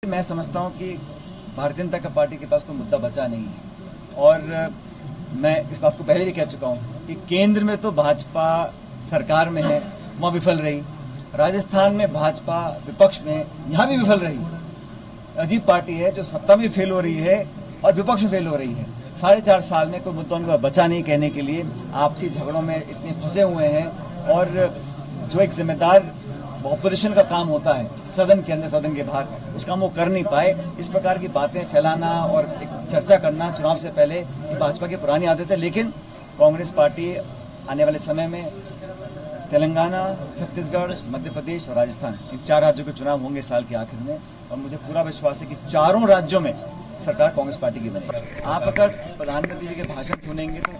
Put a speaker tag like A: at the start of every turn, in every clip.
A: मैं समझता हूं कि भारतीय जनता पार्टी के पास कोई मुद्दा बचा नहीं है और मैं इस बात को पहले भी कह चुका हूं कि केंद्र में तो भाजपा सरकार में है, वहां विफल रही। राजस्थान में भाजपा विपक्ष में, यहां भी विफल रही। अजीब पार्टी है जो सत्ता में फेल हो रही है और विपक्ष में फेल हो रही है। 4.5 साल में कोई मुद्दा उनका बचा नहीं कहने के लिए। आपसी झगड़ों में इतने फंसे हुए हैं और जो एक जिम्मेदार ऑपोजिशन का काम होता है सदन के अंदर सदन के बाहर, उस काम वो कर नहीं पाए। इस प्रकार की बातें फैलाना और एक चर्चा करना चुनाव से पहले भाजपा की पुरानी आदत है। लेकिन कांग्रेस पार्टी आने वाले समय में तेलंगाना, छत्तीसगढ़, मध्य प्रदेश और राजस्थान, इन 4 राज्यों के चुनाव होंगे साल के आखिर में और मुझे पूरा विश्वास है कि चारों राज्यों में सरकार कांग्रेस पार्टी की बनेगी। आप अगर प्रधानमंत्री जी के भाषण सुनेंगे तो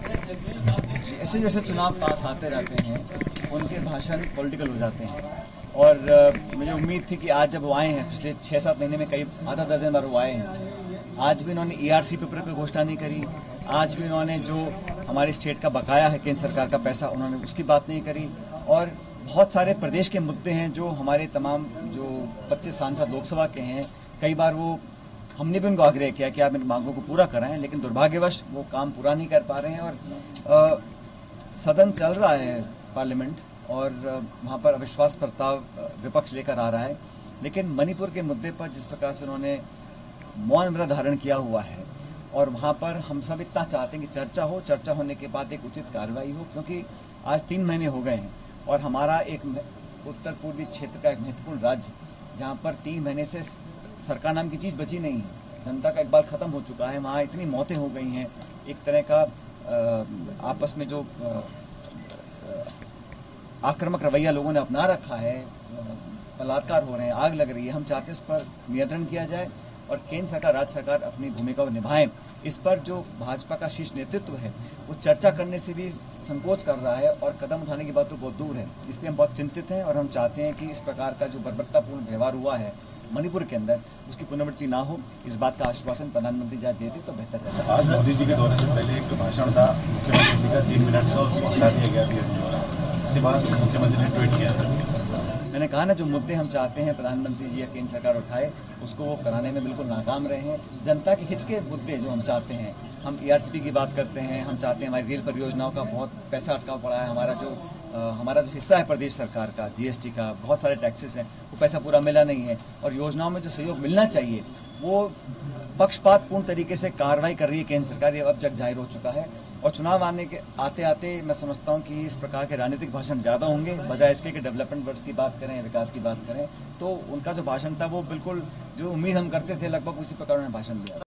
A: जैसे जैसे चुनाव पास आते रहते हैं उनके भाषण पॉलिटिकल हो जाते हैं और मुझे उम्मीद थी कि आज जब वो आए हैं, पिछले 6-7 महीने में कई आधा दर्जन बार वो आए हैं, आज भी इन्होंने ERC पेपर की घोषणा नहीं करी। आज भी इन्होंने जो हमारे स्टेट का बकाया है केंद्र सरकार का पैसा, उन्होंने उसकी बात नहीं करी। और बहुत सारे प्रदेश के मुद्दे हैं जो हमारे तमाम जो 25 सांसद लोकसभा के हैं, कई बार वो हमने भी उनको आग्रह किया कि आप इन मांगों को पूरा कराएं, लेकिन दुर्भाग्यवश वो काम पूरा नहीं कर पा रहे हैं। और सदन चल रहा है पार्लियामेंट और वहाँ पर अविश्वास प्रस्ताव विपक्ष लेकर आ रहा है, लेकिन मणिपुर के मुद्दे पर जिस प्रकार से उन्होंने मौन व्रत धारण किया हुआ है और वहाँ पर हम सब इतना चाहते हैं कि चर्चा हो, चर्चा होने के बाद एक उचित कार्रवाई हो, क्योंकि आज 3 महीने हो गए हैं और हमारा एक उत्तर पूर्वी क्षेत्र का एक महत्वपूर्ण राज्य जहाँ पर 3 महीने से सरकार नाम की चीज़ बची नहीं है, जनता का इकबाल खत्म हो चुका है। वहाँ इतनी मौतें हो गई हैं, एक तरह का आपस में जो आक्रामक रवैया लोगों ने अपना रखा है, बलात्कार हो रहे हैं, आग लग रही है। हम चाहते हैं उस पर नियंत्रण किया जाए और केंद्र सरकार, राज्य सरकार अपनी भूमिका को निभाएं। इस पर जो भाजपा का शीर्ष नेतृत्व है वो चर्चा करने से भी संकोच कर रहा है और कदम उठाने की बात तो बहुत दूर है। इसलिए हम बहुत चिंतित हैं और हम चाहते हैं कि इस प्रकार का जो बर्बरतापूर्ण व्यवहार हुआ है मणिपुर के अंदर, उसकी पुनरावृत्ति ना हो। इस बात का आश्वासन प्रधानमंत्री जी देते तो बेहतर रहता।
B: आज मोदी जी के दौरे से पहले एक भाषण था मुख्यमंत्री जी का 3 मिनट का, उसको हटा दिया गया। इसके बाद मुख्यमंत्री ने ट्वीट किया था।
A: मैंने कहा ना, जो मुद्दे हम चाहते हैं प्रधानमंत्री जी या केंद्र सरकार उठाए, उसको वो कराने में बिल्कुल नाकाम रहे हैं। जनता के हित के मुद्दे जो हम चाहते हैं, हम ERCP की बात करते हैं, हम चाहते हैं हमारी रेल परियोजनाओं का बहुत पैसा अटका पड़ा है, हमारा जो हिस्सा है प्रदेश सरकार का GST का, बहुत सारे टैक्सेस हैं, वो पैसा पूरा मिला नहीं है और योजनाओं में जो सहयोग मिलना चाहिए वो पक्षपातपूर्ण तरीके से कार्रवाई कर रही है केंद्र सरकार, ये अब जग जाहिर हो चुका है। और चुनाव आते आते मैं समझता हूं कि इस प्रकार के राजनीतिक भाषण ज़्यादा होंगे, बजाय इसके कि डेवलपमेंट वर्ड्स की बात करें, विकास की बात करें। तो उनका जो भाषण था वो बिल्कुल जो उम्मीद हम करते थे लगभग उसी प्रकार उन्होंने भाषण दिया।